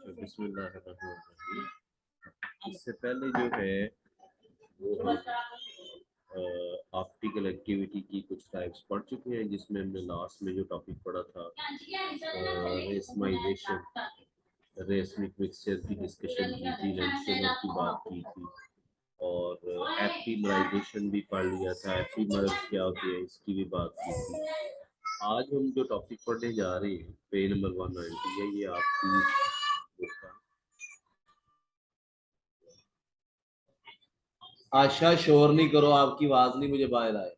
तो बिस्मिल्लाहिर्रहमानिर्रहीम। इससे पहले जो है वो हम ऑप्टिकल एक्टिविटी की कुछ टाइप्स पढ़ चुके हैं, जिसमें हमने लास्ट में जो टॉपिक पढ़ा था रेसमाइजेशन, रेसमिक मिक्सचर की डिस्कशन की थी, लेंसोमर की बात की थी और एपिमराइजेशन भी पढ़ लिया था। एपिमर्स क्या होती है इसकी भी बात की थी। आज हम जो टॉपिक पढ़ने जा रहे हैं पेज नंबर 190 है, ये आपकी बुक का। आशा शोर नहीं करो, आपकी आवाज नहीं मुझे बाहर आए।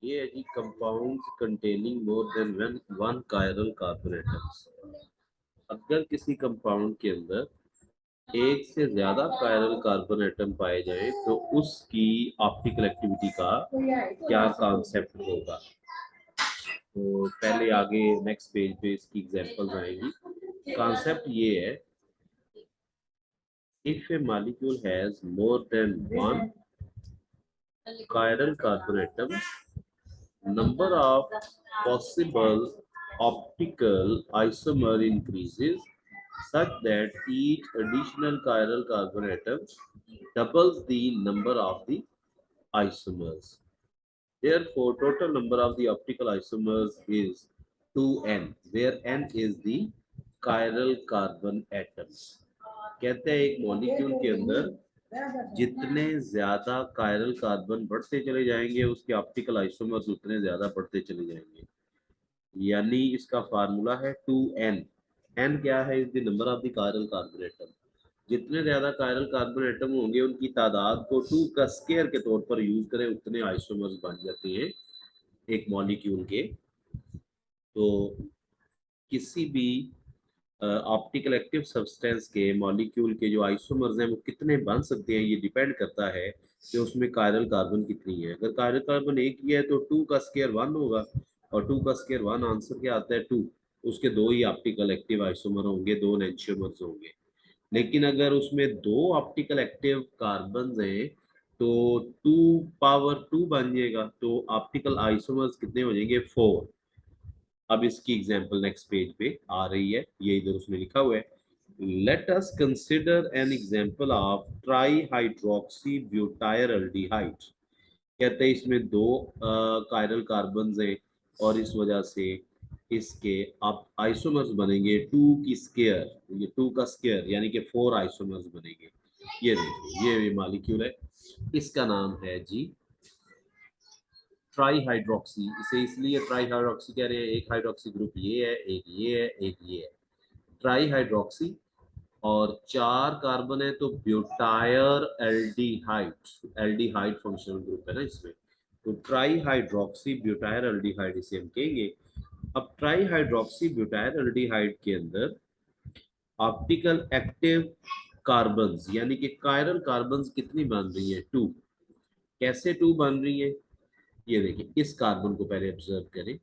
ये है जी compounds containing more than one chiral carbon atoms. अगर किसी कंपाउंड के अंदर एक से ज्यादा कायरल कार्बन एटम पाए जाए तो उसकी ऑप्टिकल एक्टिविटी का क्या कॉन्सेप्ट होगा। तो पहले आगे नेक्स्ट पेज पे इसकी एग्जांपल्स आएंगी। कॉन्सेप्ट ये है, if A molecule has more than one chiral carbon atoms, number of possible optical isomer increases such that each additional chiral carbon atom doubles the number of the isomers. Therefore, total number of the optical isomers is 2n, where n is the chiral carbon atoms. कहते हैं एक molecule के अंदर जितने ज्यादा chiral carbon बढ़ते चले जाएंगे उसके ऑप्टिकल आइसोमर्स उतने ज्यादा बढ़ते चले जाएंगे। यानी इसका फार्मूला है 2n। n क्या है? Is the number of the chiral carbon atom. जितने ज्यादा कायरल कार्बन एटम होंगे उनकी तादाद को 2 का स्क्वायर के तौर पर यूज करें, उतने आइसोमर्स बन जाते हैं एक मॉलिक्यूल के। तो किसी भी ऑप्टिकल एक्टिव सब्सटेंस के मॉलिक्यूल के जो आइसोमर्स हैं वो कितने बन सकते हैं, ये डिपेंड करता है कि उसमें कायरल कार्बन कितनी है। अगर कायरल कार्बन एक ही है तो 2 का स्क्वायर 1 होगा, और 2 का स्क्वायर 1 आंसर क्या आता है 2। उसके दो ही ऑप्टिकल एक्टिव आइसोमर होंगे, दो एंटियोमर्स होंगे। लेकिन अगर उसमें दो ऑप्टिकल एक्टिव कार्बन हैं तो 2 पावर 2 बन जाएगा, तो ऑप्टिकल आइसोमर्स कितने हो जाएंगे 4। अब इसकी एग्जांपल नेक्स्ट पेज पे आ रही है, ये इधर उसमें लिखा हुआ है। Let us consider an example of trihydroxy butyraldehyde. कहते हैं इसमें दो कायरल कार्बन हैं और इस वजह से इसके अब आइसोमर्स बनेंगे 2 की स्क्वायर, ये 2 का स्क्वायर यानी कि 4 आइसोमर्स बनेंगे। ये देखिए ये मॉलिक्यूल है, इसका नाम है जी ट्राई हाइड्रोक्सी। इसे इसलिए ट्राई हाइड्रोक्सी कह रहे हैं, एक हाइड्रोक्सी ग्रुप ये है, एक ये है, एक ये है, ट्राई हाइड्रोक्सी। और 4 कार्बन है तो ब्यूटायर एल्डिहाइड, एल्डिहाइड फंक्शनल ग्रुप है ना इसमें, तो ट्राई हाइड्रोक्सी ब्यूटायर एल्डिहाइड इसे हम कहेंगे। अब ट्राई हाइड्रोक्सी ब्यूटायर एल्डिहाइड के अंदर ऑप्टिकल एक्टिव कार्बन यानी कि कायरल कार्बन कितनी बन रही है 2। कैसे 2 बन रही है, ये देखिए इस कार्बन को पहले ऑब्जर्व करें।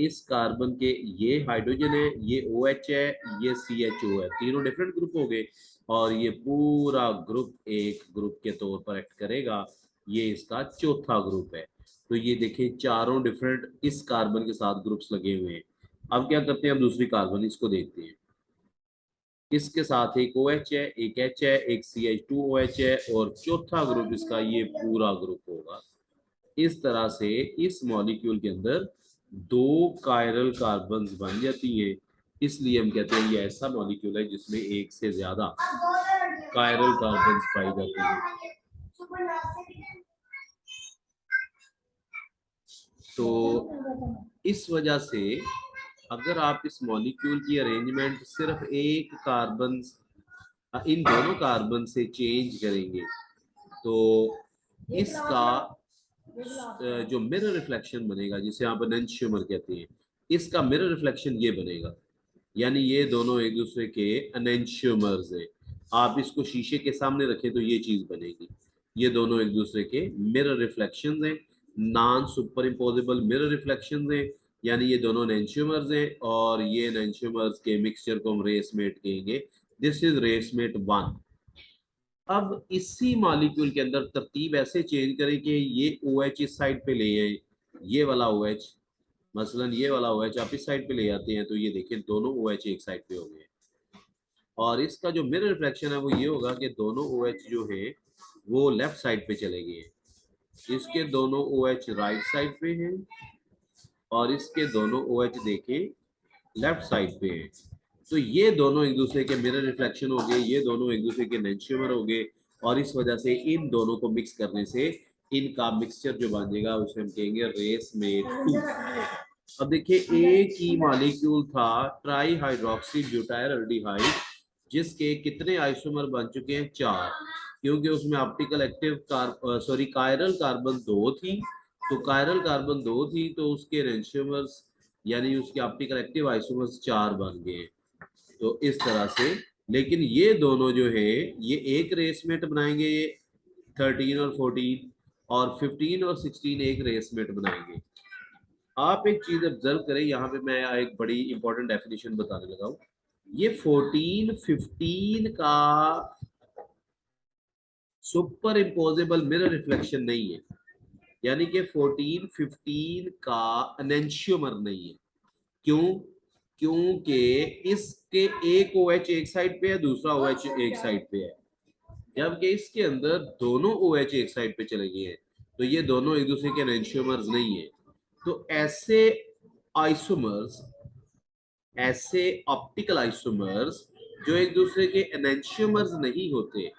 इस कार्बन के ये हाइड्रोजन है, ये OH है, ये CHO है, तीनों डिफरेंट ग्रुप हो गए और ये पूरा ग्रुप एक ग्रुप के तौर पर एक्ट करेगा। ये इसका चौथा ग्रुप है। तो ये देखिए चारों डिफरेंट इस कार्बन के साथ ग्रुप्स लगे हुए हैं। अब क्या करते हैं, हम दूसरी कार्बन इसको देखते हैं। इसके साथ एक OH है, एक H है, एक CH2OH है और चौथा ग्रुप इसका ये पूरा ग्रुप होगा। इस तरह से इस मॉलिक्यूल के अंदर दो कायरल कार्बन बन जाती है, इसलिए हम कहते हैं ये ऐसा मॉलिक्यूल है जिसमें एक से ज्यादा कायरल कार्बन पाई जाती है। तो इस वजह से अगर आप इस मॉलिक्यूल की अरेंजमेंट सिर्फ एक कार्बन, इन दोनों कार्बन से चेंज करेंगे तो इसका जो मिरर रिफ्लेक्शन बनेगा, जिसे आप एनेंशियोमर कहते हैं, इसका मिरर रिफ्लेक्शन ये बनेगा। यानी ये दोनों एक दूसरे के एनेंशियोमर्स हैं। आप इसको शीशे के सामने रखें तो ये चीज बनेगी। ये दोनों एक दूसरे के मिरर रिफ्लेक्शंस हैं, non superimposable mirror reflections हैं। यानी ये दोनों एनेंशियोमर्स हैं और ये एनेंशियोमर्स के मिक्सचर को हम रेसमेट कहेंगे। This is racemate 1। अब इसी मॉलिक्यूल के अंदर तरतीब ऐसे चेंज करें कि ये OH इस साइड पे ले आए, ये वाला OH मसलन ये वाला OH आप इस साइड पे ले जाते हैं तो ये देखिए दोनों OH एक साइड पे हो गए, और इसका जो मिरर रिफ्लेक्शन है वो ये होगा कि दोनों OH जो है वो लेफ्ट साइड पे चले गए हैं, इसके दोनों OH राइट साइड पे हैं और इसके दोनों OH देखें लेफ्ट साइड पे हैं। तो ये दोनों एक दूसरे के मिरर रिफ्लेक्शन हो गए, ये दोनों एक दूसरे के एनेंटियोमर हो गए, और इस वजह से इन दोनों को मिक्स करने से इनका मिक्सचर जो बन जाएगा उसे हम कहेंगे रेसमेट 2। अब देखिए एक ही मॉलिक्यूल था ट्राई हाइड्रोक्सी ब्यूटाइलडिहाइड, जिसके कितने आइसोमर बन चुके हैं 4, क्योंकि उसमें ऑप्टिकल एक्टिव कायरल कार्बन 2 थी, तो कायरल कार्बन 2 थी तो उसके एनेंटियोमर्स यानी उसके ऑप्टिकल एक्टिव आइसोमर्स 4 बन गए। तो इस तरह से, लेकिन ये दोनों जो है ये एक रेसमेट बनाएंगे, ये 13 और 14, और 15 और 16 एक रेसमेट बनाएंगे। आप एक चीज ऑब्जर्व करें, यहाँ पे मैं एक बड़ी इंपॉर्टेंट डेफिनेशन बताने लगा हूँ। ये 14 15 का सुपर इम्पोजेबल मिरर रिफ्लेक्शन नहीं है, यानी कि 14 15 का एनेंशियोमर नहीं है। क्यों? क्योंकि इसके एक OH एक साइड पे है, दूसरा OH एक साइड पे है, जबकि इसके अंदर दोनों OH एक साइड पे चले गए हैं, तो ये दोनों एक दूसरे के एनेंशियोमर्स नहीं है। तो ऐसे आइसोमर्स, ऐसे ऑप्टिकल आइसोमर्स जो एक दूसरे के एनेंशियोमर्स नहीं होते,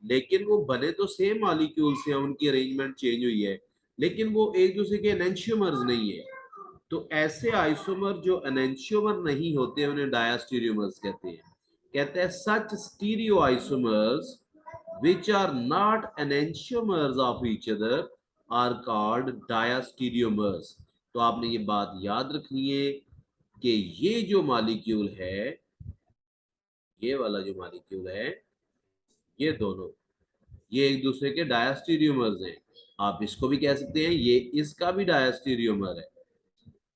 लेकिन वो बने तो सेम मॉलिक्यूल से, उनकी अरेंजमेंट चेंज हुई है, लेकिन वो एक दूसरे के एनेंशियोमर्स नहीं है। तो ऐसे आइसोमर जो एनेंशियोमर नहीं होते उन्हें डायास्टीरियोमर्स कहते हैं। कहते हैं such stereoisomers which are not enantiomers of each other are called diastereomers। तो आपने ये बात याद रखनी है कि ये जो मॉलिक्यूल है, ये वाला जो मॉलिक्यूल है, ये दोनों ये एक दूसरे के डायास्टीरियोमर्स हैं। आप इसको भी कह सकते हैं ये इसका भी डायास्टीरियोमर है,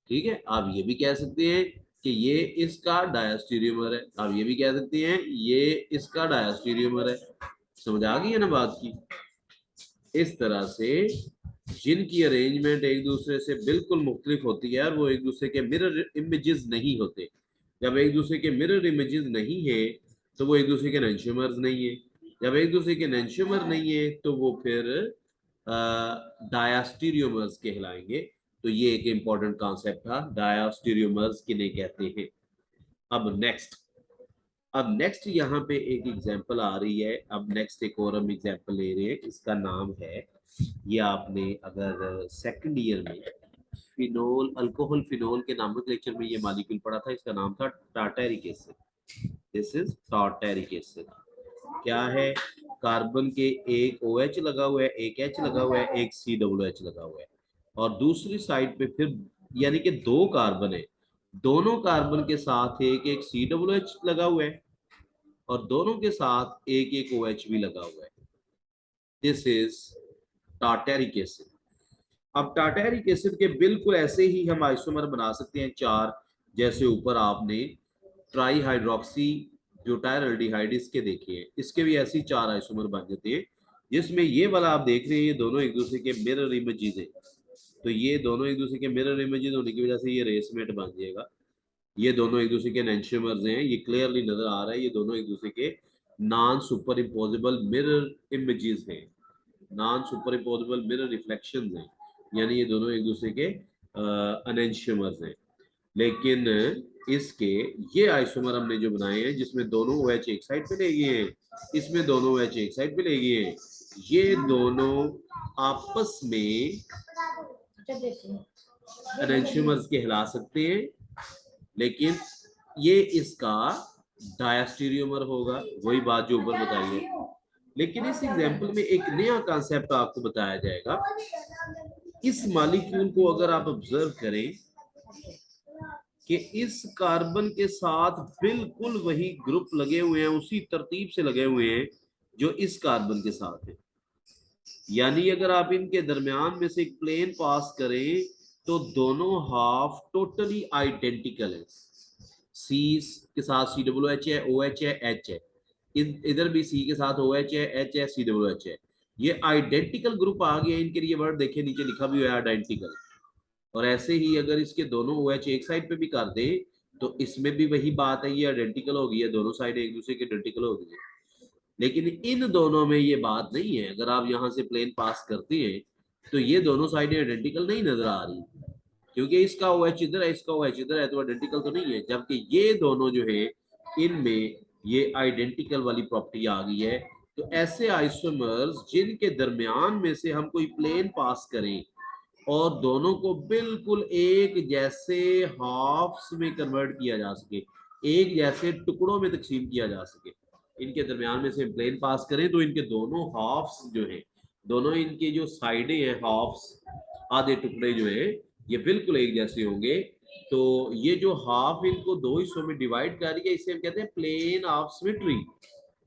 ठीक है। आप ये भी कह सकते हैं कि ये इसका डायास्टीरियोमर है, आप ये भी कह सकते हैं ये इसका डायास्टीरियोमर है। समझ आ गई है ना बात की? इस तरह से जिनकी अरेंजमेंट एक दूसरे से बिल्कुल मुख्तलिफ होती है और वो एक दूसरे के मिरर इमेजेस नहीं होते। जब एक दूसरे के मिरर इमेजेस नहीं है तो वो एक दूसरे के एनेंशियोमर्स नहीं है, जब एक दूसरे के एनेंशियोमर नहीं है तो वो फिर डायास्टीरियोमर्स कहलाएंगे। तो ये एक इंपॉर्टेंट कॉन्सेप्ट था, डायास्टीरियोमर्स किन्हें कहते हैं। अब नेक्स्ट यहाँ पे एक एग्जांपल आ रही है। अब नेक्स्ट एक और हम एग्जांपल ले रहे हैं, इसका नाम है, ये आपने अगर सेकंड ईयर में फिनोल अल्कोहल फिनोल के नामक लेक्चर में ये मॉलिक्यूल पढ़ा था, इसका नाम था tartaric acid. This is tartaric acid. क्या है? कार्बन के एक OH लगा हुआ है, एक H लगा हुआ है, एक COOH लगा हुआ है, और दूसरी साइड पे फिर यानी कि 2 कार्बन है, दोनों कार्बन के साथ एक एक COOH लगा हुआ है और दोनों के साथ एक एक OH भी लगा हुआ है। This is tartaric acid. अब टार्टेरिक एसिड के बिल्कुल ऐसे ही हम आइसोमर बना सकते हैं 4, जैसे ऊपर आपने ट्राई हाइड्रोक्सी ब्यूटाइलडिहाइड इसके देखे हैं, इसके भी ऐसे 4 आइसोमर बन जाते हैं, जिसमें ये वाला आप देख रहे हैं ये दोनों एक दूसरे के मिरर इमेजेस हैं। तो ये दोनों एक दूसरे के मिरर इमेजेस होने की वजह से ये रेसमेट बन जाएगा। ये दोनों एक दूसरे के एनेंशियोमर्स हैं, ये क्लियरली नजर आ रहा है, ये दोनों एक दूसरे के non superimposable mirror images हैं, non superimposable mirror reflections हैं, यानी ये दोनों एक दूसरे के एनेंशियोमर्स हैं। लेकिन इसके ये आइसोमर हमने जो बनाए हैं जिसमें दोनों OH एक साइड पे ले गए हैं, इसमें दोनों OH एक साइड पे ले गए हैं, ये दोनों आपस में एनेंशियोमर्स कहला सकते हैं, लेकिन ये इसका डायस्टीरियोमर होगा, वही बात जो ऊपर बताई है। लेकिन इस एग्जांपल में एक नया कॉन्सेप्ट आपको बताया जाएगा। इस मॉलिक्यूल को अगर आप ऑब्जर्व करें कि इस कार्बन के साथ बिल्कुल वही ग्रुप लगे हुए हैं, उसी तरतीब से लगे हुए हैं जो इस कार्बन के साथ है, यानी अगर आप इनके दरमियान में से एक प्लेन पास करें तो दोनों हाफ टोटली आइडेंटिकल है। सी के साथ COOH है, OH है, H है, इधर भी C के साथ OH है, H है, COOH है, ये आइडेंटिकल ग्रुप आ गया। इनके लिए वर्ड देखिए नीचे लिखा भी हुआ है आइडेंटिकल। और ऐसे ही अगर इसके दोनों OH एक साइड पे भी कर दे तो इसमें भी वही बात है, ये आइडेंटिकल होगी है, दोनों साइड एक दूसरे के आइडेंटिकल होगी है। लेकिन इन दोनों में ये बात नहीं है। अगर आप यहाँ से प्लेन पास करते हैं तो ये दोनों साइडें आइडेंटिकल नहीं नजर आ रही, क्योंकि इसका OH इधर है, इसका OH इधर है, तो आइडेंटिकल तो नहीं है। जबकि ये दोनों जो है इनमें ये आइडेंटिकल वाली प्रॉपर्टी आ गई है। तो ऐसे आइसोमर्स जिनके दरमियान में से हम कोई प्लेन पास करें और दोनों को बिल्कुल एक जैसे हाफ्स में कन्वर्ट किया जा सके, एक जैसे टुकड़ों में तकसीम किया जा सके, इनके दरमियान में से प्लेन पास करें तो इनके दोनों हाफ्स जो है, दोनों इनके जो साइडें हैं हाफ्स, आधे टुकड़े जो है, ये बिल्कुल एक जैसे होंगे। तो ये जो हाफ इनको दो हिस्सों में डिवाइड कर रही है, इसे हम कहते हैं प्लेन ऑफ सिमेट्री।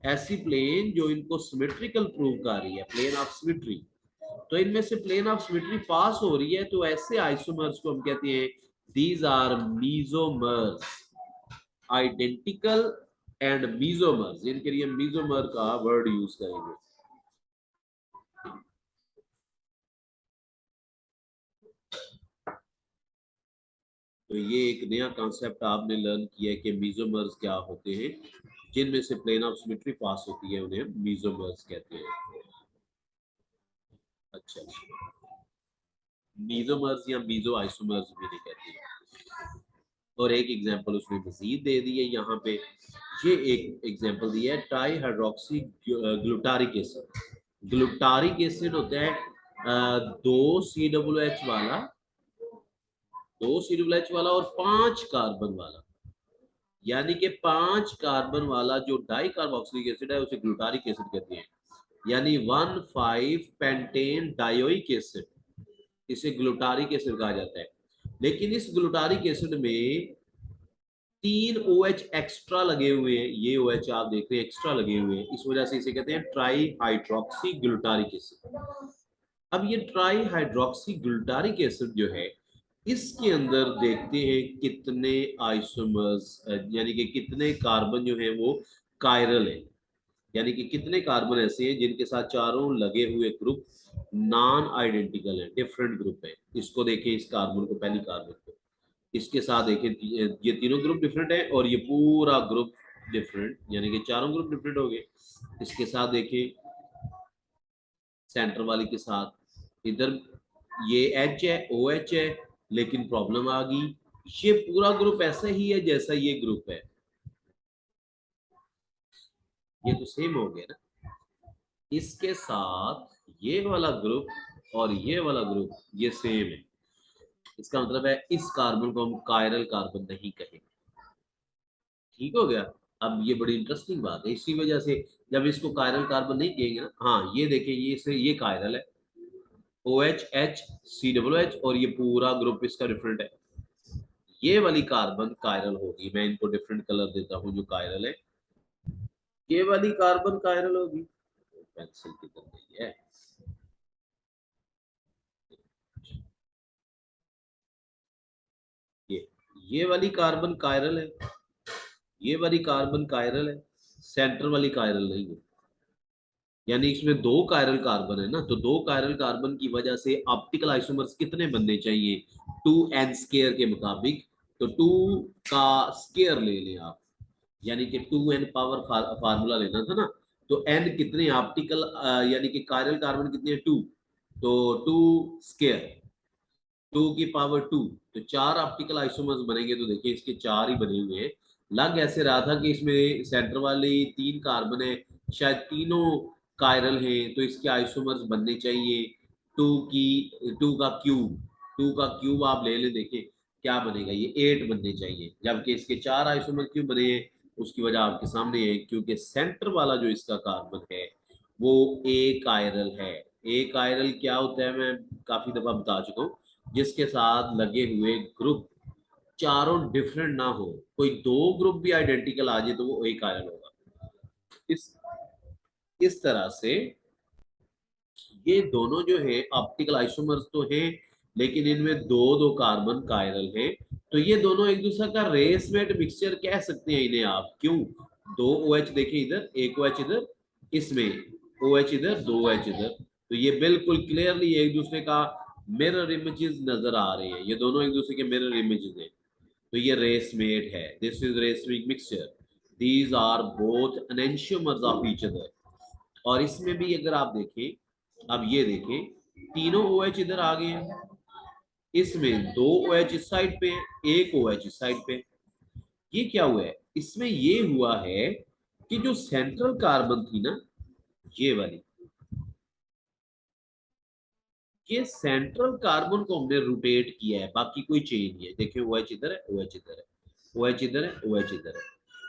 ऐसी प्लेन जो इनको सिमेट्रिकल प्रूव कर रही है, प्लेन ऑफ सिमेट्री। तो इनमें से प्लेन ऑफ सिमेट्री पास हो रही है, तो ऐसे आइसोमर्स को हम कहते हैं दीज आर मीजोमर्स, आइडेंटिकल एंड मीजोमर्स। इनके लिए मीजोमर का वर्ड यूज करेंगे। तो ये एक नया कॉन्सेप्ट आपने लर्न किया है कि मीजोमर्स क्या होते हैं। जिनमें से प्लेन ऑफ सिमेट्री पास होती है उन्हें मीजोमर्स कहते हैं। अच्छा, मीजोमर्स या मीजो आइसोमर्स भी नहीं कहते हैं। और एक एग्जांपल उसने मजीद दे दी है यहाँ पे। ये एक एग्जांपल दिया है try hydroxy glutaric acid. Glutaric acid होता है दो COOH वाला, दो COOH वाला और 5 कार्बन वाला, यानी कि 5 कार्बन वाला जो डाई कार्बोक्सिलिक एसिड है उसे ग्लूटारिक एसिड कहते हैं। यानी 1,5 पेंटेन डायोइक एसिड, इसे ग्लूटारिक एसिड कहा जाता है। लेकिन इस ग्लूटारिक एसिड में 3 OH एक्स्ट्रा लगे हुए हैं। ये OH आप देख रहे हैं एक्स्ट्रा लगे हुए हैं, इस वजह से इसे कहते हैं ट्राई हाइड्रोक्सी ग्लूटारिक एसिड। अब ये ट्राई हाइड्रोक्सी ग्लूटारिक एसिड जो है, इसके अंदर देखते हैं कितने आइसोमर्स, यानी कि कितने कार्बन जो है वो कायरल है, यानी कि कितने कार्बन ऐसे हैं जिनके साथ चारों लगे हुए ग्रुप नॉन आइडेंटिकल है, डिफरेंट ग्रुप है। इसको देखें, इस कार्बन को, पहली कार्बन को, इसके साथ देखें, ये तीनों ग्रुप डिफरेंट है और ये पूरा ग्रुप डिफरेंट, यानी कि चारों ग्रुप डिफरेंट हो गए। इसके साथ देखें, सेंटर वाली के साथ, इधर ये H है, OH है, लेकिन प्रॉब्लम आ गई, ये पूरा ग्रुप ऐसा ही है जैसा ये ग्रुप है। ये तो सेम हो गया ना। इसके साथ ये वाला ग्रुप और ये वाला ग्रुप ये सेम है। इसका मतलब है इस कार्बन को हम कायरल कार्बन नहीं कहेंगे। ठीक हो गया। अब ये बड़ी इंटरेस्टिंग बात है, इसी वजह से जब इसको कायरल कार्बन नहीं कहेंगे ना, हाँ ये देखिए, ये इसे ये कायरल है, OH H COOH, और ये पूरा ग्रुप इसका डिफरेंट है। ये वाली कार्बन कायरल होगी, मैं इनको डिफरेंट कलर देता हूँ जो कायरल है। ये वाली कार्बन कायरल होगी। पेंसिल किधर गई है? ये वाली कार्बन कायरल है, ये वाली कार्बन कायरल है, सेंटर वाली कायरल नहीं है। यानी इसमें दो कायरल कार्बन है ना, तो दो कायरल कार्बन की वजह से ऑप्टिकल आइसोमर्स कितने बनने चाहिए 2n² के मुताबिक। तो 2 का स्केयर ले लें आप, यानी कि 2n पावर फार्मूला लेना था ना। तो n कितने ऑप्टिकल, यानी कि कायरल कार्बन कितने हैं 2, तो 2 स्केयर, 2 की पावर 2, तो 4 ऑप्टिकल आइसोमर्स बनेंगे। तो देखिए इसके 4 ही बने हुए हैं। लग ऐसे रहा था कि इसमें सेंटर वाली 3 कार्बन है, शायद तीनों कायरल हैं, तो इसके आइसोमर्स बनने चाहिए 2 का क्यूब आप ले ले, देखिए क्या बनेगा, ये 8 बनने चाहिए। जबकि इसके 4 आइसोमर क्यों बने हैं, उसकी वजह आपके सामने है, क्योंकि सेंटर वाला जो इसका कार्बन है वो ए कायरल है। ए कायरल क्या होता है, मैं काफी दफा बता चुका हूँ, जिसके साथ लगे हुए ग्रुप चारों डिफरेंट ना हो, कोई दो ग्रुप भी आइडेंटिकल आ जाए तो वो एक आयन होगा। इस तरह से ये दोनों जो है ऑप्टिकल आइसोमर्स तो हैं, लेकिन इनमें दो दो कार्बन कायरल है। तो ये दोनों एक दूसरे का रेसमेट मिक्सचर कह सकते हैं इन्हें आप। क्यों? दो OH देखें इधर, एक OH इधर, इसमें OH इधर, दो OH इधर, तो ये बिल्कुल क्लियरली एक दूसरे का मिरर इमेजेस नजर आ रहे हैं, ये दोनों एक दूसरे के मिरर इमेजेस हैं। तो ये रेस मेट है, this is racemic mixture, these are both enantiomers of each other. और इसमें भी अगर आप देखें, अब ये देखें, तीनों ओ OH इधर आ गए हैं, इसमें दो ओ OH इस साइड पे है, एक ओ OH इस साइड पे। ये क्या हुआ है, इसमें ये हुआ है कि जो सेंट्रल कार्बन थी ना, ये वाली, ये सेंट्रल कार्बन को हमने रोटेट किया है, बाकी कोई चेंज नहीं है। देखिए ओ OH इधर है, ओ OH इधर है, ओ OH इधर है, ओ OH इधर है,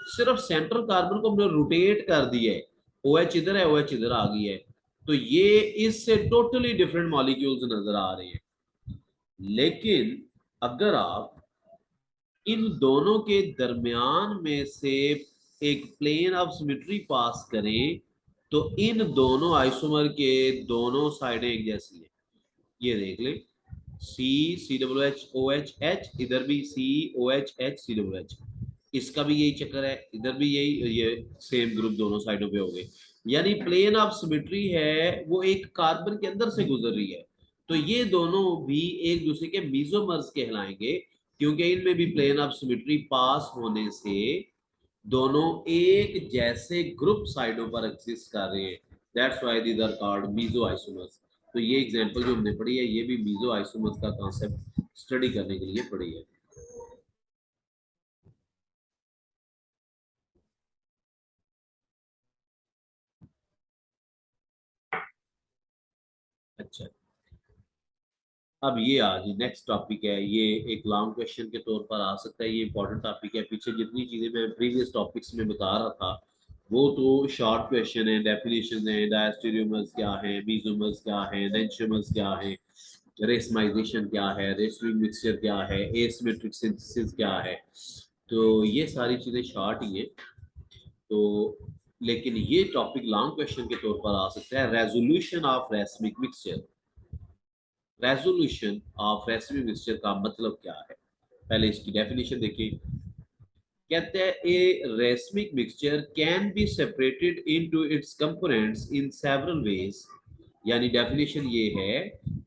सिर्फ सेंट्रल कार्बन को हमने रोटेट कर दिया है। ओ OH इधर है, ओ OH इधर आ गई है। तो ये इससे टोटली डिफरेंट मॉलिक्यूल्स नजर आ रहे हैं। लेकिन अगर आप इन दोनों के दरमियान में से एक प्लेन ऑफ सिमेट्री पास करें, तो इन दोनों आइसोमर के दोनों साइडें एक जैसी हैं। ये देख ले, C C W H O H H, इधर भी C O H H C W H, इसका भी यही चक्कर है, इधर भी यही, ये सेम ग्रुप दोनों साइडों पे हो गए। यानी प्लेन ऑफ सिमेट्री है वो एक कार्बन के अंदर से गुजर रही है। तो ये दोनों भी एक दूसरे के मीजोमर्स कहलाएंगे, क्योंकि इनमें भी प्लेन ऑफ सिमेट्री पास होने से दोनों एक जैसे ग्रुप साइडों पर एग्जिस्ट कर रहे हैं। That's why these are called meso isomers. तो ये एग्जांपल जो हमने पढ़ी है, ये भी मीजो आइसोमर्स का कॉन्सेप्ट स्टडी करने के लिए पढ़ी है। अच्छा, अब ये आज नेक्स्ट टॉपिक है, ये एक लॉन्ग क्वेश्चन के तौर पर आ सकता है, ये इंपॉर्टेंट टॉपिक है। पीछे जितनी चीजें मैं प्रीवियस टॉपिक्स में बता रहा था वो तो शॉर्ट क्वेश्चन है, डेफिनेशन है, डायस्टेरियोमर्स क्या है, मीजोमर्स क्या है, एनेंशियोमर्स क्या है, रेसमाइजेशन क्या है, रेसमिक मिक्सचर क्या है, एसिमेट्रिक सिंथेसिस क्या है। तो ये सारी चीजें शॉर्ट ही है। तो लेकिन ये टॉपिक लॉन्ग क्वेश्चन के तौर पर आ सकता है, resolution of racemic mixture. Resolution of residue mixture का मतलब क्या है, पहले इसकी डेफिनेशन देखिए। कहते हैं a racemic mixture can be separated into its components in several ways. यानी डेफिनेशन ये है,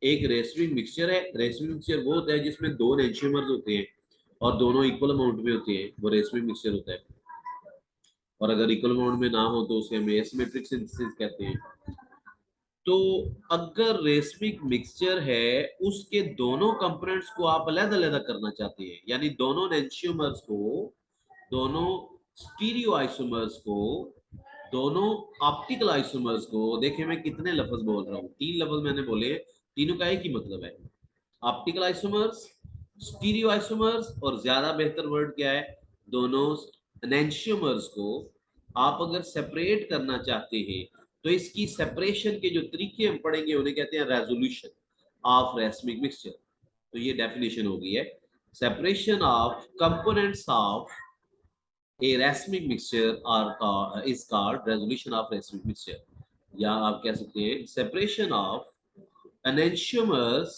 एक रेसमिक मिक्सचर है, रेसमिक मिक्सचर वो होता है जिसमें दो एंजाइम्स होते हैं और दोनों इक्वल अमाउंट में होते हैं, वो रेसमिक मिक्सचर होता है। और अगर इक्वल अमाउंट में ना हो तो उसे हम एसिमेट्रिक सिंथेसिस कहते हैं। तो अगर रेसमिक मिक्सचर है, उसके दोनों कंपोनेंट्स को आप अलग अलग करना चाहते हैं, यानी दोनों एंशियोमर्स को, दोनों स्टीरियो आइसोमर्स को, दोनों ऑप्टिकल आइसोमर्स को, देखें मैं कितने लफ्ज बोल रहा हूँ, तीन लफ्ज मैंने बोले, तीनों का एक ही मतलब है, ऑप्टिकल आइसोमर्स, स्टीरियो आइसोमर्स, और ज्यादा बेहतर वर्ड क्या है, दोनों एनेंशियोमर्स को आप अगर सेपरेट करना चाहते हैं, तो इसकी सेपरेशन के जो तरीके हम पढ़ेंगे उन्हें कहते हैं रेजोल्यूशन ऑफ रेसमिक मिक्सचर। तो ये डेफिनेशन हो गई है, separation of components of a racemic mixture are is called resolution of racemic mixture, या आप कह सकते हैं separation of enantiomers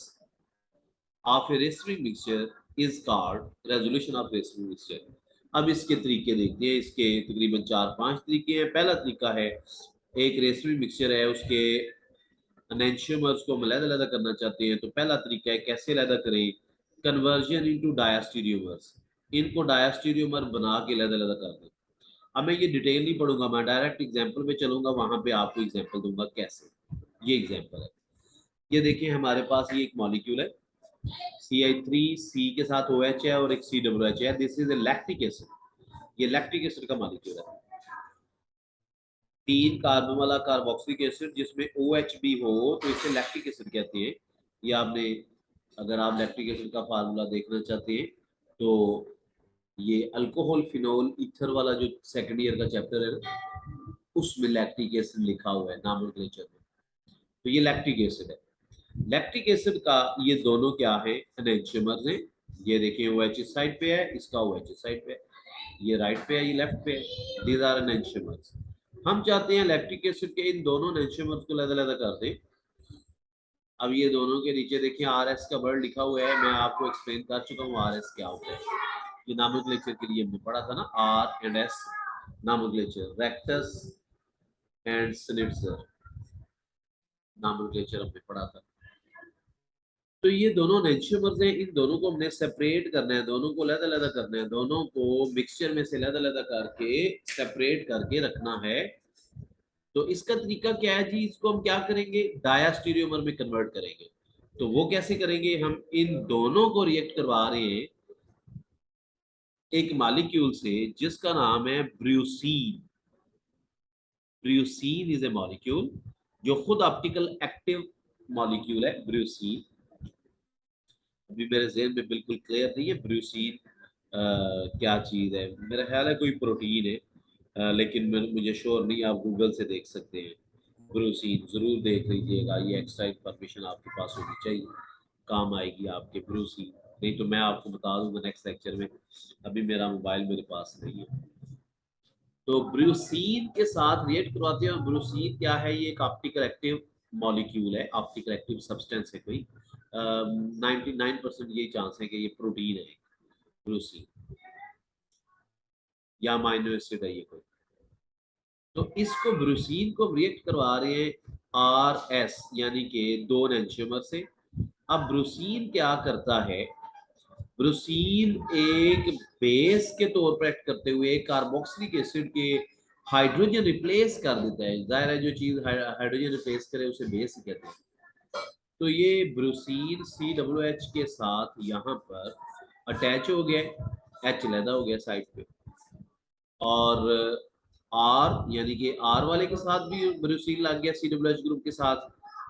of a racemic mixture is called resolution of racemic mixture। अब इसके तरीके देखते हैं, इसके तकरीबन 4-5 तरीके हैं। पहला तरीका है, एक रेसमिक मिक्सचर है, उसके एनेंशियोमर्स को हम अलग-अलग करना चाहते हैं, तो पहला तरीका है कैसे अलग करें, कन्वर्जन इनटू डायस्टीरियोमर्स, इनको डायस्टीरियोमर बना के अलग-अलग कर दें। अब मैं ये डिटेल नहीं पढ़ूंगा, मैं डायरेक्ट एग्जांपल पे चलूंगा, वहां पे आपको एग्जांपल दूंगा कैसे। ये एग्जांपल है, ये देखिए हमारे पास ये एक मॉलिक्यूल है, CH3, C के साथ OH है और एक COOH है, this is a lactic acid. ये लैक्टिक एसिड का मॉलिक्यूल है, तीन कार्बन वाला कार्बोक्सिलिक एसिड जिसमें OH भी हो, तो इसे लैक्टिक एसिड कहते हैं। ये आपने, अगर आप लैक्टिक एसिड का फार्मूला देखना चाहते हैं तो ये अल्कोहल फिनोल ईथर वाला जो सेकंड ईयर का चैप्टर है ना, उसमें लैक्टिक एसिड लिखा हुआ है नॉमेनक्लेचर में। तो ये लैक्टिक एसिड है। लैक्टिक एसिड का ये दोनों क्या है, एनेंशियोमर्स हैं। ये देखिए OH इस साइड पे है, इसका OH इस साइड पे है, ये राइट पे है, ये लेफ्ट पे है, दीज आर एनेंशियोमर्स। हम चाहते हैं लैक्टिक एसिड के इन दोनों एनेंशियोमर्स को अलग अलग कर दें। अब ये दोनों के नीचे देखिए RS का वर्ड लिखा हुआ है, मैं आपको एक्सप्लेन कर चुका हूँ RS क्या होता है। ये नॉमेनक्लेचर के लिए हमने पढ़ा था ना, R and S nomenclature, rectus and sinister nomenclature हमने पढ़ा था। तो ये दोनों एंशियोमर्स हैं, इन दोनों को हमने सेपरेट करना है, दोनों को अलग-अलग करना है, दोनों को मिक्सचर में से अलग-अलग करके सेपरेट करके रखना है। तो इसका तरीका क्या है जी, इसको हम क्या करेंगे, डायास्टीरियोमर में कन्वर्ट करेंगे। तो वो कैसे करेंगे, हम इन दोनों को रिएक्ट करवा रहे हैं एक मॉलिक्यूल से जिसका नाम है ब्रूसीन। ब्रूसीन इज ए मॉलिक्यूल जो खुद ऑप्टिकल एक्टिव मॉलिक्यूल है ब्रूसीन। अभी मेरे ज़हन में बिल्कुल क्लियर नहीं है ब्रूसीन क्या चीज़ है, मेरा ख्याल है कोई प्रोटीन है, लेकिन मुझे श्योर नहीं, आप गूगल से देख सकते हैं। ब्रूसीन ज़रूर देख लीजिएगा, ये एक्स्ट्रा इन्फॉर्मेशन आपके पास होनी चाहिए, काम आएगी आपके ब्रूसीन। नहीं तो मैं आपको बता दूंगा नेक्स्ट लेक्चर में, अभी मेरा मोबाइल मेरे पास नहीं है। तो ब्रूसीन के साथ रिएक्ट करवाते हैं, और ब्रूसीन क्या है, ये एक ऑप्टिकल एक्टिव मॉलिक्यूल है, ऑप्टिकल एक्टिव सब्सटेंस है कोई। 99% ये चांस है कि ये प्रोटीन है ब्रूसीन, या अमाइनो एसिड है ये कोई। तो इसको ब्रूसीन को रिएक्ट करवा रहे हैं आर एस यानी कि दो एंशियोमर से। अब ब्रूसीन क्या करता है, ब्रूसीन एक बेस के तौर पर एक्ट करते हुए कार्बोक्सिलिक एसिड के हाइड्रोजन रिप्लेस कर देता है। जाहिर है जो चीज हाइड्रोजन रिप्लेस करे उसे बेस कहते हैं। तो ये ब्रूसीन COOH के साथ यहाँ पर अटैच हो गया, H लैदा हो गया साइड पे, और R यानी कि R वाले के साथ भी ब्रूसीन लग गया COOH ग्रुप के साथ,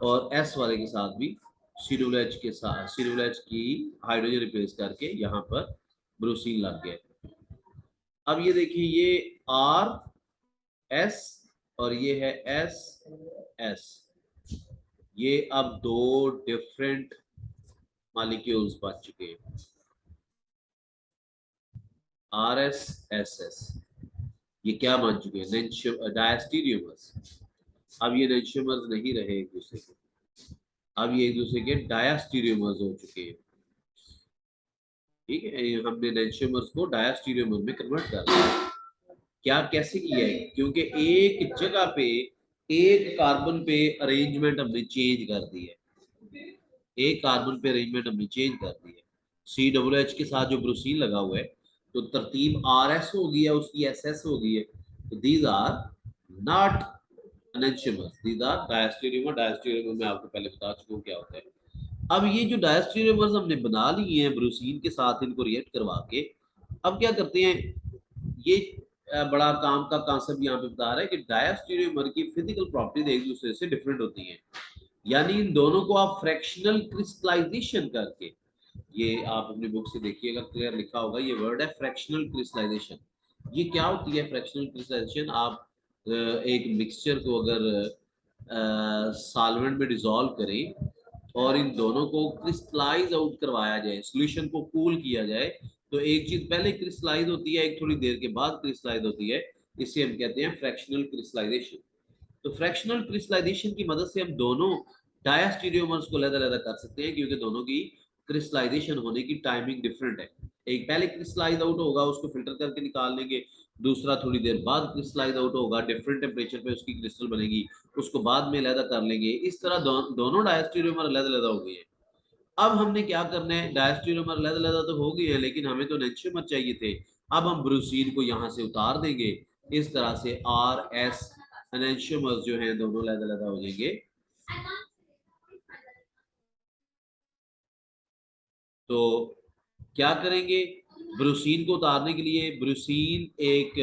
और S वाले के साथ भी COOH के साथ, COOH की हाइड्रोजन रिप्लेस करके यहाँ पर ब्रूसीन लग गया। अब ये देखिए, ये RS और ये है SS, ये अब दो डिफरेंट मॉलिक्यूल्स बन चुके हैं, RSSS। ये क्या बन चुके हैं, डायस्टीरियोमर्स। अब ये एंशियोमर्स नहीं रहे एक दूसरे के, अब ये एक दूसरे के डायस्टीरियोमर्स हो चुके हैं। ठीक है, हमने एंशियोमर्स को डायस्टीरियोमर में कन्वर्ट कर दिया। क्या कैसे किया है, क्योंकि एक जगह पे एक कार्बन पे अरेंजमेंट हमने चेंज कर दी है, एक कार्बन पे अरेंजमेंट हमने चेंज कर दी है। COOH के साथ जो ब्रूसीन लगा हुआ है, तो तरतीब RS हो गई है, उसकी SS हो गई है। तो these are not enantiomers, these are diastereomer. Diastereomer मैं आपको पहले बता चुका हूँ क्या होता है। अब ये जो डायस्टीरियोमर्स हमने बना लिए हैं ब्रूसीन के साथ, इनको रिएक्ट करवा के अब क्या करते हैं, ये बड़ा काम का कॉन्सेप्ट यहाँ पे बता रहा है कि डायस्टीरियोमर की फिजिकल प्रॉपर्टीज एक दूसरे से डिफरेंट होती हैं। यानी इन दोनों को आप फ्रैक्शनल क्रिस्टलाइजेशन करके, ये आप अपनी बुक से देखिएगा, क्लियर लिखा होगा, ये वर्ड है फ्रैक्शनल क्रिस्टलाइजेशन। ये क्या होती है फ्रैक्शनल क्रिस्टलाइजेशन, आप एक मिक्सचर को अगर सॉल्वेंट में डिसॉल्व करें और इन दोनों को क्रिस्टलाइज आउट करवाया जाए, सॉल्यूशन को कूल किया जाए, तो एक चीज पहले क्रिस्टलाइज होती है, एक थोड़ी देर के बाद क्रिस्टलाइज होती है, इसे हम कहते हैं फ्रैक्शनल क्रिस्टलाइजेशन। तो फ्रैक्शनल क्रिस्टलाइजेशन की मदद से हम दोनों डायस्टीरियोमर्स को अलग-अलग कर सकते हैं, क्योंकि दोनों की क्रिस्टलाइजेशन होने की टाइमिंग डिफरेंट है। एक पहले क्रिस्टलाइज आउट होगा, उसको फिल्टर करके निकाल लेंगे, दूसरा थोड़ी देर बाद क्रिस्टलाइज आउट होगा, डिफरेंट टेम्परेचर पे उसकी क्रिस्टल बनेगी, उसको बाद में अलग कर लेंगे। इस तरह दोनों डायस्टीरियोमर अलग-अलग हो गए हैं। अब हमने क्या करना है, डायस्टीरियोमर अलग-अलग तो हो गए हैं, लेकिन हमें तो एनेंशियोमर चाहिए थे। अब हम ब्रूसीन को यहाँ से उतार देंगे, इस तरह से RS एनेंशियोमर्स जो हैं दोनों अलग-अलग हो जाएंगे। तो क्या करेंगे, ब्रूसीन को उतारने के लिए, ब्रूसीन एक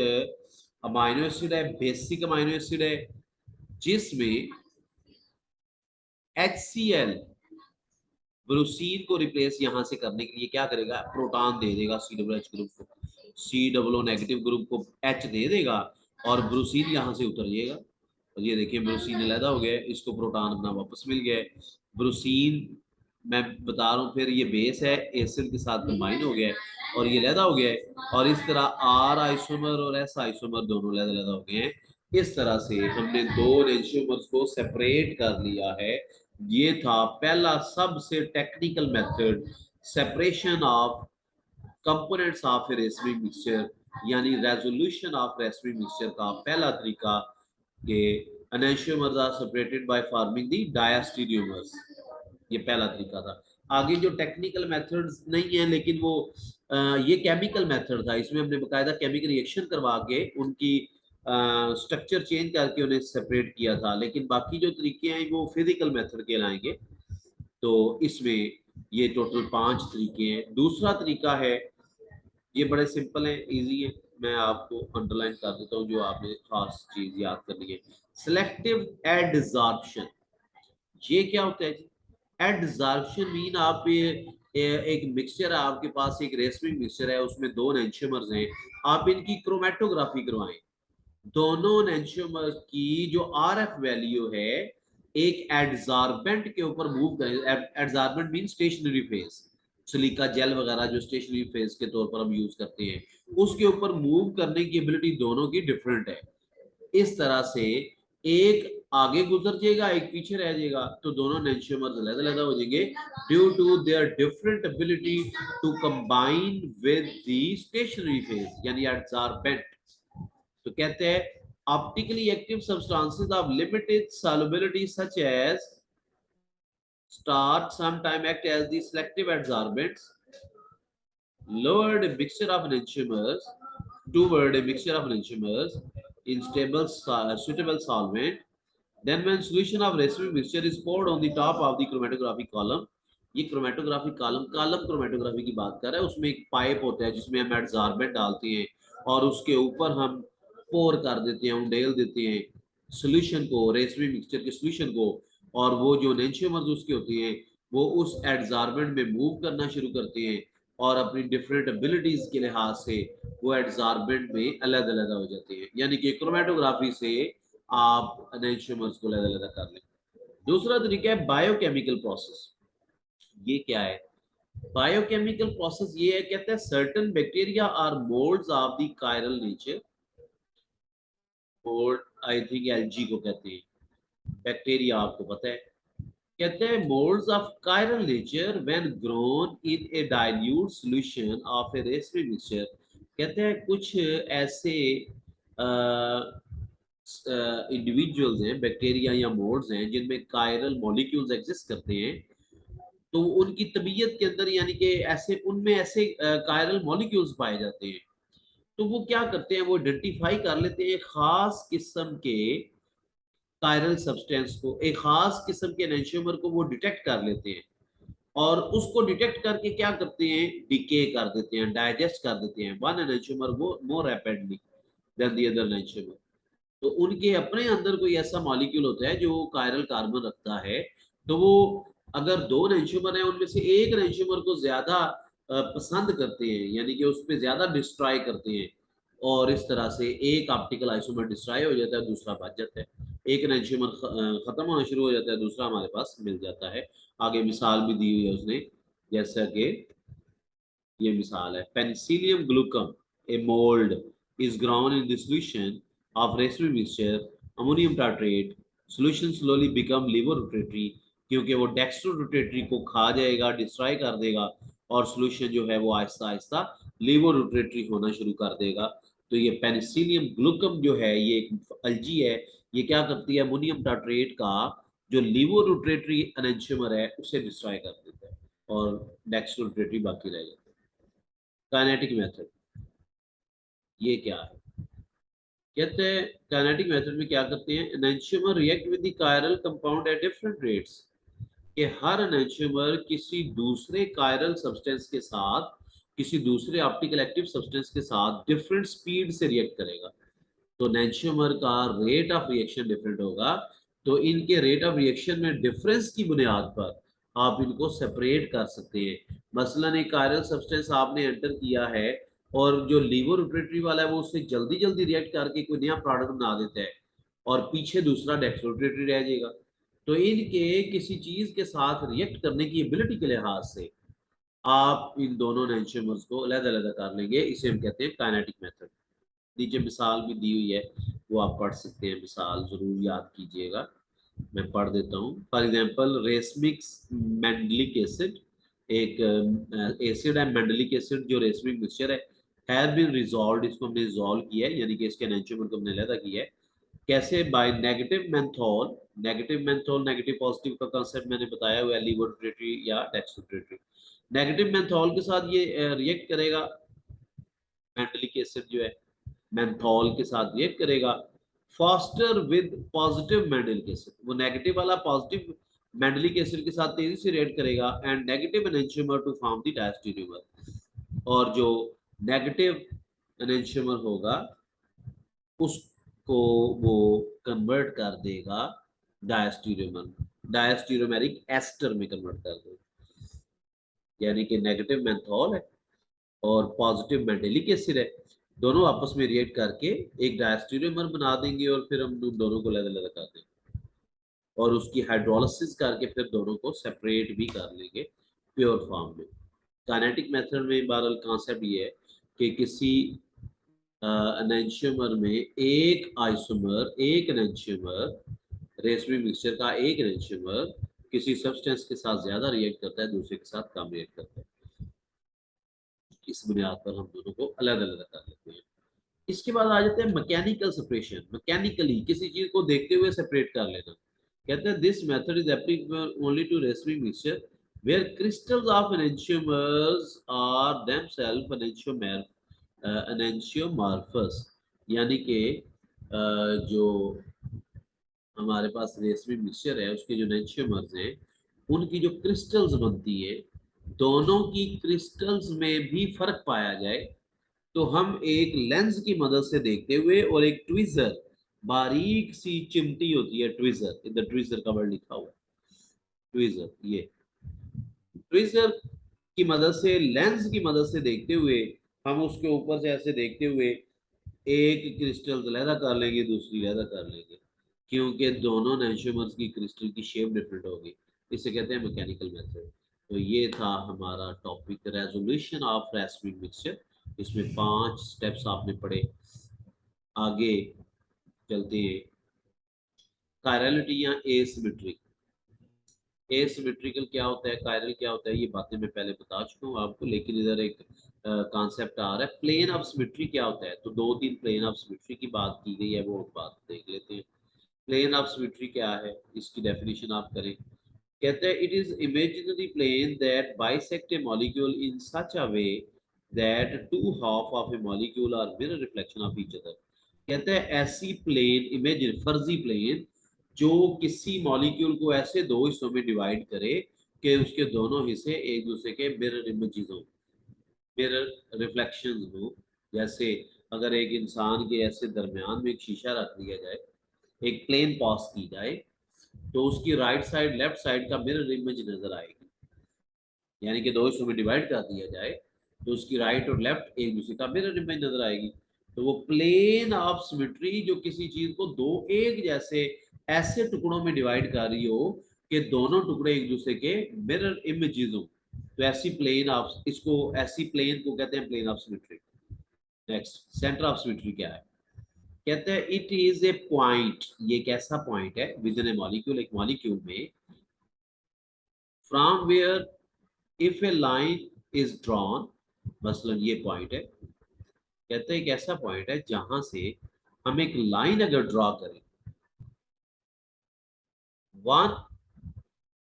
अमाइनो एसिड है, बेसिक अमाइनो एसिड है, जिसमें HCl ब्रूसीन को रिप्लेस यहां से करने के लिए क्या करेगा, प्रोटॉन दे देगा COOH ग्रुप को, COO नेगेटिव ग्रुप को H दे देगा, और ब्रूसीन यहां से उतर जाएगा। और ये देखिए ब्रूसीन अलहदा हो गया, इसको प्रोटॉन अपना वापस मिल गया। ब्रूसीन मैं बता रहा हूँ फिर, ये बेस है, एसिड के साथ कंबाइन हो गया है और ये अलहदा हो गया है, और इस तरह R आइसोमर और S आइसोमर दोनों अलग-अलग हो गए हैं। इस तरह से हमने दो एंशियोमर्स को सेपरेट कर लिया है। ये था पहला सबसे technical method, separation of components of a racemic mixture, यानी रेजोल्यूशन ऑफ रेसिपी मिक्सचर का पहला तरीका कि enantiomers are separated by forming the diastereomers. ये पहला तरीका था। आगे जो टेक्निकल मेथड्स नहीं है, लेकिन वो ये केमिकल मेथड था, इसमें हमने बकायदा केमिकल रिएक्शन करवा के उनकी स्ट्रक्चर चेंज करके उन्हें सेपरेट किया था। लेकिन बाकी जो तरीके हैं वो फिजिकल मेथड के लाएंगे। तो इसमें ये टोटल 5 तरीके हैं। दूसरा तरीका है, ये बड़े सिंपल है, इजी है, मैं आपको अंडरलाइन कर देता हूँ जो आपने खास चीज याद करनी है। सिलेक्टिव एडजॉर्प्शन, ये क्या होता है जी? एडजॉर्प्शन मीन आप एक मिक्सचर है आपके पास, एक रेसमिंग मिक्सचर है, उसमें दो एंजाइम्स हैं, आप इनकी क्रोमेटोग्राफी करवाएं। दोनों एंजाइम्स की जो आरएफ वैल्यू है एक एडजॉर्बेंट के ऊपर मूव करें। Adsorbent mean stationary phase, silica gel वगैरह जो स्टेशनरी फेज के तौर पर हम यूज करते हैं, उसके ऊपर मूव करने की एबिलिटी दोनों की डिफरेंट है। इस तरह से एक आगे गुजर जाएगा, एक पीछे रह जाएगा, तो दोनों एंजाइम्स अलग-अलग हो जाएंगे due to their different ability to combine with the stationary phase, यानी एडजॉर्बेंट। तो कहते हैं optically active substances of limited solubility such as starch sometimes act as the selective adsorbents lowered a mixture of enantiomers toward a mixture of enantiomers in stable suitable solvent. Then when solution of racemic mixture is poured on the top of the chromatography column, ये chromatography column chromatography की बात कर रहा है, उसमें एक pipe होता है जिसमें हम एडजॉर्बेंट डालते हैं और उसके ऊपर हम पोर कर देते हैं, उंडेल देते हैं सोल्यूशन को, रेसमी मिक्सचर के सोल्यूशन को, और वो जो एंजाइम्स उसके होते हैं वो उस एडजॉर्बेंट में मूव करना शुरू करते हैं और अपनी डिफरेंट एबिलिटीज के लिहाज से वो एडजॉर्बेंट में अलग अलग हो जाते हैं। यानी कि क्रोमेटोग्राफी से आप एंजाइम्स को अलग अलग कर लें। दूसरा तरीका है बायोकेमिकल प्रोसेस। ये क्या है? बायोकेमिकल प्रोसेस ये है, कहते हैं certain bacteria or moulds of the chiral nature. Mould I think algae को कहते हैं, बैक्टीरिया आपको पता है। कहते हैं moulds of chiral nature when grown in a dilute solution of a racemic mixture. कहते हैं कुछ ऐसे इंडिविजुअल्स हैं, बैक्टीरिया या मोल्ड्स हैं जिनमें कायरल मॉलिक्यूल्स एग्जिस्ट करते हैं। तो उनकी तबीयत के अंदर यानी कि ऐसे उनमें ऐसे कायरल मॉलिक्यूल्स पाए जाते हैं। तो वो क्या करते हैं, वो आइडेंटिफाई कर लेते हैं खास किस्म के कायरल सब्सटेंस को, एक खास किस्म के एंजाइमर को वो डिटेक्ट कर लेते हैं और उसको डिटेक्ट करके क्या करते हैं, डिके कर देते हैं, डाइजेस्ट कर देते हैं वन एंजाइमर वो more rapidly than the other enantiomer. तो उनके अपने अंदर कोई ऐसा मॉलिक्यूल होता है जो कायरल कार्बन रखता है, तो वो अगर दो एंजाइमर हैं उनमें से एक एंजाइमर को ज्यादा पसंद करते हैं, यानी कि उस पर ज्यादा डिस्ट्रॉय करते हैं, और इस तरह से एक ऑप्टिकल आइसोमर डिस्ट्रॉय हो जाता है, दूसरा बच जाता है। एक एंजाइमर खत्म होना शुरू हो जाता है, दूसरा हमारे पास मिल जाता है। आगे मिसाल भी दी हुई है उसने, जैसा कि ये मिसाल है, penicillium glaucum a mould is ground in the solution of racemic mixture, ammonium tartrate, solution slowly become levo rotatory, क्योंकि वो डेक्स्ट्रो रोटेटरी को खा जाएगा, डिस्ट्रॉय कर देगा, और सोल्यूशन जो है वो आहिस्ता आहिस्ता लीवो रोटेटरी होना शुरू कर देगा। तो ये पेनिसिलियम ग्लूकम जो है ये एक अल्जी है, ये क्या करती है, अमोनियम टार्ट्रेट का जो लीवो रोटेटरी एनेंशियमर है उसे डिस्ट्रॉय कर देता है और डेक्स्ट्रो रोटेटरी बाकी रह जाता है। काइनेटिक मेथड ये क्या है? कहते हैं काइनेटिक मेथड में क्या करते हैं, enantiomer react with the chiral compound at different rates, कि हर एनेंशियमर किसी दूसरे कायरल सब्सटेंस के साथ, किसी दूसरे ऑप्टिकल एक्टिव सब्सटेंस के साथ डिफरेंट स्पीड से रिएक्ट करेगा। तो एनेंशियमर का रेट ऑफ रिएक्शन डिफरेंट होगा, तो इनके रेट ऑफ रिएक्शन में डिफरेंस की बुनियाद पर आप इनको सेपरेट कर सकते हैं। मसलन एक कायरल सब्सटेंस आपने एंटर किया है और जो लीवो रोटेटरी वाला है वो उससे जल्दी जल्दी रिएक्ट करके कोई नया प्रोडक्ट बना देता है और पीछे दूसरा डेक्सट्रोरोटेटरी रह जाएगा। तो इनके किसी चीज के साथ रिएक्ट करने की एबिलिटी के लिहाज से आप इन दोनों एंजाइम्स को अलग अलग कर लेंगे, इसे हम कहते हैं काइनेटिक मेथड। नीचे मिसाल भी दी हुई है, वो आप पढ़ सकते हैं, मिसाल जरूर याद कीजिएगा, मैं पढ़ देता हूँ। For example racemic mandelic acid, एक एसिड है मैंडलिक एसिड जो रेसमिक मिक्सचर है, हैव बीन रिजॉल्व्ड, इसको हमने रिजॉल्व किया है, यानी कि इसके एंजाइम को हमने अलग किया है। कैसे? By negative method, negative menthol negative positive का कंसेप्ट मैंने बताया हुआ है, लेवोट्रेटरी या डेक्सोट्रेटरी। नेगेटिव मेंथोल के साथ ये रिएक्ट करेगा, मेंटलिक एसिड जो है मेंथोल के साथ रिएक्ट करेगा faster with positive mandelic acid. वो नेगेटिव वाला पॉजिटिव मेंडलिक एसिड के साथ तेजी से रिएक्ट करेगा and negative enantiomer to form the diastereomer. और जो नेगेटिव एनेंटियोमर होगा उसको वो कन्वर्ट कर देगा डायस्टेरियोमर, डायस्टेरियोमेरिक एस्टर में कन्वर्ट कर देगा। यानी कि नेगेटिव मेंथोल है और पॉजिटिव मेंडेलिक एसिड है, दोनों आपस में रिएक्ट करके एक डायस्टेरियोमर बना देंगे और फिर हम दोनों को अलग अलग कर देंगे और उसकी हाइड्रोलिसिस करके फिर दोनों को सेपरेट भी कर लेंगे प्योर फॉर्म में। काइनेटिक मेथड में बहरहाल कॉन्सेप्ट ये है कि किसी एनेंशियोमर में एक आइसोमर, एक एनेंशियोमर रेशमी मिक्सचर का एक एनेंशियोमर किसी सब्सटेंस के साथ ज्यादा रिएक्ट करता है, दूसरे के साथ कम रिएक्ट करता है। इस बुनियाद पर हम दोनों को अलग अलग कर लेते हैं। इसके बाद आ जाते हैं मैकेनिकल सेपरेशन। मैकेनिकली किसी चीज को देखते हुए सेपरेट कर लेना। कहते हैं this method is applicable only to racemic mixture where crystals of enantiomers are themselves enantiomorphous. यानी कि जो हमारे पास रेशमी मिक्सचर है उसके जो एनेंशियोमर्स हैं उनकी जो क्रिस्टल्स बनती है, दोनों की क्रिस्टल्स में भी फर्क पाया जाए तो हम एक लेंस की मदद से देखते हुए और एक ट्विजर, बारीक सी चिमटी होती है ट्विजर, इधर ट्विजर का वर्ड लिखा हुआ है ट्विजर, ये ट्विजर की मदद से, लेंस की मदद से देखते हुए हम उसके ऊपर से ऐसे देखते हुए एक क्रिस्टल लहदा कर लेंगे, दूसरी लहदा कर लेंगे, क्योंकि दोनों एनेंशियोमर्स की क्रिस्टल की शेप डिफरेंट होगी। इसे कहते हैं मैकेनिकल मेथड। तो ये था हमारा टॉपिक रेजोल्यूशन ऑफ रेशमी मिक्सचर। इसमें 5 स्टेप्स आपने पढ़े। आगे चलते हैं कायरलिटी या एसिमेट्रिक। एसिमेट्रिकल क्या होता है, कायरल क्या होता है, ये बातें मैं पहले बता चुका हूँ आपको, लेकिन इधर एक कॉन्सेप्ट आ रहा है प्लेन ऑफ सिमेट्री क्या होता है। तो 2-3 प्लेन ऑफ सिमेट्री की बात की गई है, वो बात देख लेते हैं। प्लेन ऑफ सिमेट्री क्या है, इसकी डेफिनेशन आप करें। कहते हैं it is imaginary plane that bisect a molecule in such a way that two half of a molecule are mirror reflection of each other. कहते हैं ऐसी प्लेन, इमेजिन फर्जी प्लेन जो किसी मॉलिक्यूल को ऐसे दो हिस्सों में डिवाइड करे कि उसके दोनों हिस्से एक दूसरे के मिरर इमेजेस हो, मिरर रिफ्लेक्शंस हो। जैसे अगर एक इंसान के ऐसे दरमियान में एक शीशा रख दिया जाए, एक प्लेन पास की जाए, तो उसकी राइट साइड लेफ्ट साइड का मिरर इमेज नजर आएगी। यानी कि दो हिस्सों में डिवाइड कर दिया जाए तो उसकी राइट और लेफ्ट एक दूसरे का मिरर इमेज नजर आएगी। तो वो प्लेन ऑफ सिमेट्री जो किसी चीज को दो एक जैसे ऐसे टुकड़ों में डिवाइड कर रही हो कि दोनों टुकड़े एक दूसरे के मिरर इमेजेस हो, तो ऐसी प्लेन ऑफ, इसको ऐसी प्लेन को कहते हैं plane of symmetry. Next, centre of symmetry क्या है। कहते हैं इट इज ए पॉइंट, ये एक ऐसा पॉइंट है विद इन ए मॉलिक्यूल, एक मॉलिक्यूल में, from where if a line is drawn, मसलन ये पॉइंट है। कहते हैं एक ऐसा पॉइंट है जहां से हम एक लाइन अगर ड्रॉ करें, one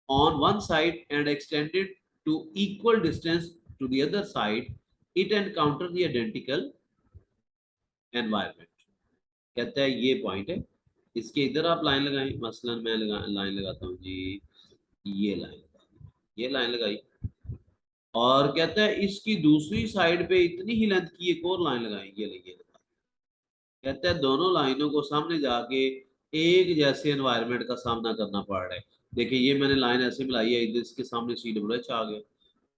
on one side and extended to equal distance to the other side, it encounter the identical environment। कहता है ये पॉइंट है, इसके इधर आप लाइन लगाएं, मसलन मैं लाइन लगाता हूँ जी, ये लाइन लगा, ये लाइन लगाई, और कहता है इसकी दूसरी साइड पे इतनी ही लेंथ की एक और लाइन लगाई, ये लगी लगा। कहता है दोनों लाइनों को सामने जाके एक जैसे एनवायरनमेंट का सामना करना पड़ रहा है। देखिए ये मैंने लाइन ऐसे मिलाई है, इसके सामने CWH आ गया,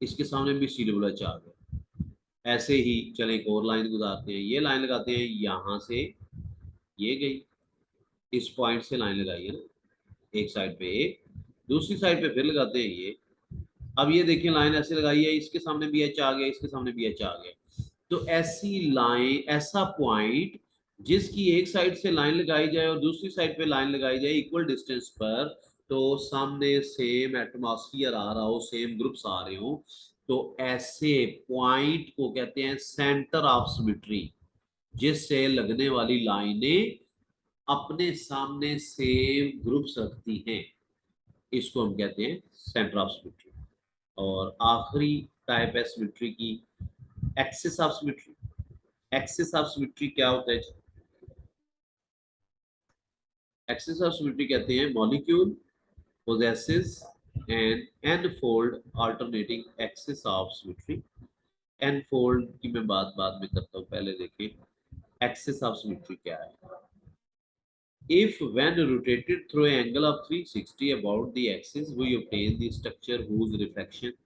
इसके सामने भी CWH आ गया। ऐसे ही चले एक और लाइन गुजारते हैं, ये लाइन लगाते हैं, यहाँ से ये गई, इस पॉइंट से लाइन लगाई है ना, एक साइड पे एक, दूसरी साइड पे फिर लगाते हैं ये। अब ये देखिए लाइन ऐसे लगाई है, इसके सामने भी H आ गया, इसके सामने भी H आ गया। तो ऐसी लाइन, ऐसा पॉइंट जिसकी एक साइड से लाइन लगाई जाए और दूसरी साइड पे लाइन लगाई जाए इक्वल डिस्टेंस पर, तो सामने सेम एटमॉस्फेयर आ रहा हो, सेम ग्रुप्स आ रहे हो, तो ऐसे पॉइंट को कहते हैं सेंटर ऑफ सिमेट्री, जिससे लगने वाली लाइनें अपने सामने सेम ग्रुप्स रखती हैं, इसको हम कहते हैं सेंटर ऑफ सिमेट्री। और आखिरी टाइप है सिमेट्री की, axis of symmetry. Axis of symmetry क्या होता है? एक्सिस ऑफ सिमेट्री कहते हैं molecule possesses an n-fold alternating axis of symmetry। n-fold की मैं बात बाद में करता हूँ, पहले देखिए axis of symmetry क्या है। If when rotated through an angle of 360 about the axis, we obtain the structure whose reflection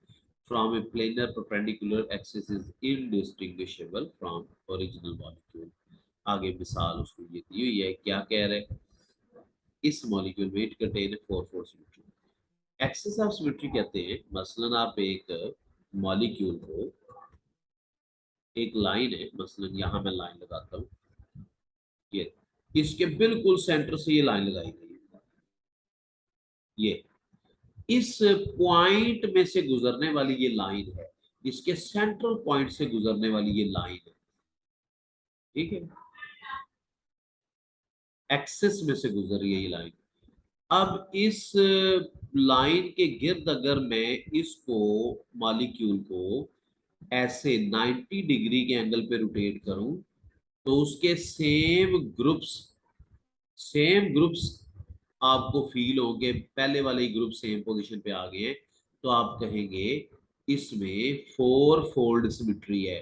from a planar perpendicular axis is indistinguishable from original molecule। आगे मिसाल उसको ये दी हुई है, क्या कह रहे हैं? इस मॉलिक्यूल में it contain 4 symmetry. Axis of symmetry कहते हैं, मसलन आप एक मॉलिक्यूल को, एक लाइन है, मसलन यहाँ मैं लाइन लगाता हूँ, ये इसके बिल्कुल सेंटर से ये लाइन लगाई गई है, ये इस पॉइंट में से गुजरने वाली ये लाइन है, इसके सेंट्रल पॉइंट से गुजरने वाली ये लाइन है, ठीक है, एक्सिस में से गुजर रही है ये लाइन। अब इस लाइन के गिर्द अगर मैं इसको, मॉलिक्यूल को ऐसे 90 डिग्री के एंगल पे रोटेट करूं, तो उसके सेम ग्रुप्स आपको फील होंगे, पहले वाले ही ग्रुप सेम पोजीशन पे आ गए हैं, तो आप कहेंगे इसमें 4 फोल्ड सिमेट्री है।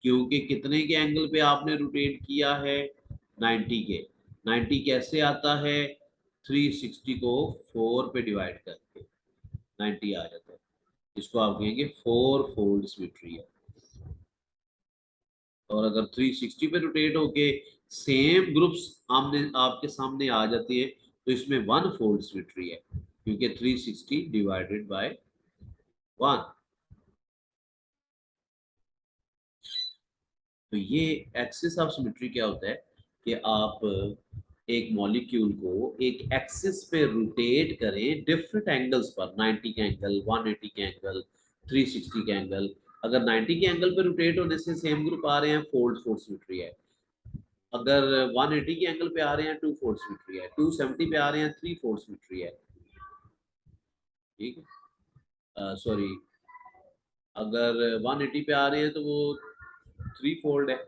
क्योंकि कितने के एंगल पे आपने रोटेट किया है? 90 के। 90 कैसे आता है? 360 को 4 पे डिवाइड करके 90 आ जाता है, इसको आप कहेंगे 4 फोल्ड सिमेट्री है। और अगर 360 पे रोटेट होके सेम ग्रुप्स आमने आपके सामने आ जाती है, तो इसमें 1 फोल्ड सिमेट्री है, क्योंकि 360 डिवाइडेड बाय 1। तो ये एक्सिस ऑफ सिमेट्री क्या होता है कि आप एक मॉलिक्यूल को एक एक्सिस पे रोटेट करें डिफरेंट एंगल्स पर, 90 के एंगल, 180 के एंगल, 360 के एंगल। अगर 90 के एंगल पे रोटेट होने से सेम ग्रुप आ रहे हैं, फोल्ड सिमेट्री है। अगर 180 के एंगल पे आ रहे हैं, 2 फोल्ड सिमेट्री है। 270 पे आ रहे हैं, 3 फोल्ड सिमेट्री है, ठीक है। सॉरी, अगर 180 पे आ रहे हैं तो वो 3 फोल्ड है,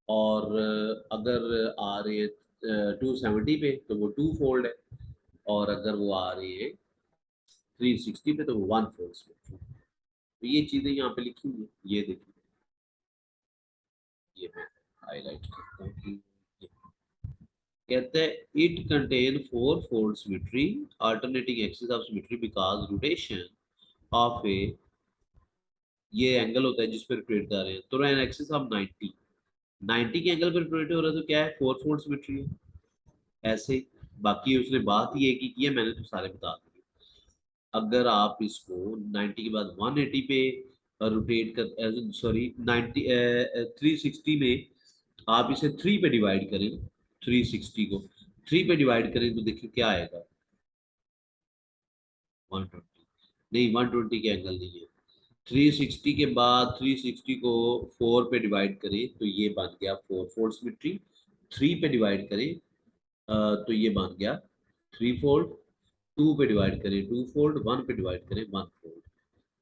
और अगर आ रहे हैं 270 पे तो वो 2 फोल्ड है, और अगर वो आ रही है 360 पे तो वो 1 फोल्ड सिमेट्री। तो ये चीजें यहाँ पे लिखी हुई है, ये देखिए, ये मैं हाईलाइट करता हूँ कि कहते हैं it contain 4 fold symmetry alternating axis of symmetry because rotation of a, ये एंगल होता है जिस पर रोटेट कर रहे हैं, तो एन एक्सिस ऑफ 90 के एंगल पर रोटेट हो रहा है, तो क्या है? 4 फोल्ड सिमेट्री है। ऐसे ही बाकी उसने बात ही एक ही की है, मैंने तो सारे बता दिए। अगर आप इसको 90 के बाद 180 पे रोटेट कर, सॉरी 90 360 में आप इसे 3 पे डिवाइड करें, 360 को 3 पे डिवाइड करें तो देखिए क्या आएगा? 120। नहीं, 120 के एंगल नहीं है। 360 के बाद 360 को 4 पे डिवाइड करें तो ये बन गया 4 फोल्ड सिमेट्री। 3 पे डिवाइड करें तो ये बन गया 3 फोल्ड। 2 पे डिवाइड करें 2 फोल्ड, 1 पे डिवाइड करें 1 फोल्ड।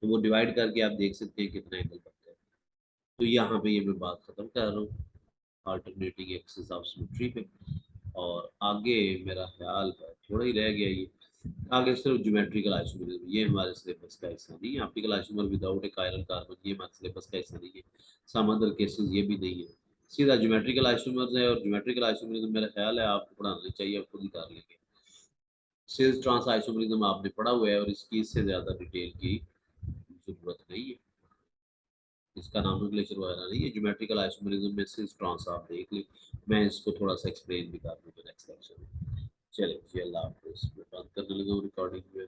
तो वो डिवाइड करके आप देख सकते हैं कितना एंगल बनता है। तो यहाँ पे ये मैं बात खत्म कर रहा हूँ अल्टरनेटिंग एक्सिस ऑफ सिमेट्री पे। और आगे मेरा ख्याल है थोड़ा ही रह गया ये, आगे सिर्फ ज्योमेट्रिकल आइसोमेरिज्म, ये हमारे सिलेबस का हिस्सा नहीं है। ऑप्टिकल आइसोमर विदाउट ए कायरल कार्बन, ये हमारे सिलेबस का हिस्सा नहीं है। सम अदर केसेस ये भी नहीं है। सीधा ज्योमेट्रिकल आइसोमर्स है, और ज्योमेट्रिकल आइसोमेरिज्म मेरा ख्याल है आपको पढ़ाना चाहिए, आप खुद ही कर लेंगे। सिस ट्रांस आइसोमेरिज्म आपने पढ़ा हुआ है, और इसकी इससे ज्यादा डिटेल की जरूरत नहीं है, इसका नॉमेनक्लेचर वगैरह नहीं है। ज्योमेट्रिकल आइसोमेरिज्म में सिस ट्रांस आप देख लें, मैं इसको थोड़ा सा एक्सप्लेन भी कर दूंगा नेक्स्ट लेक्चर में। चलिए जी, अल्लाह हाफिज़। मैं बंद करने लगा हूँ रिकॉर्डिंग में।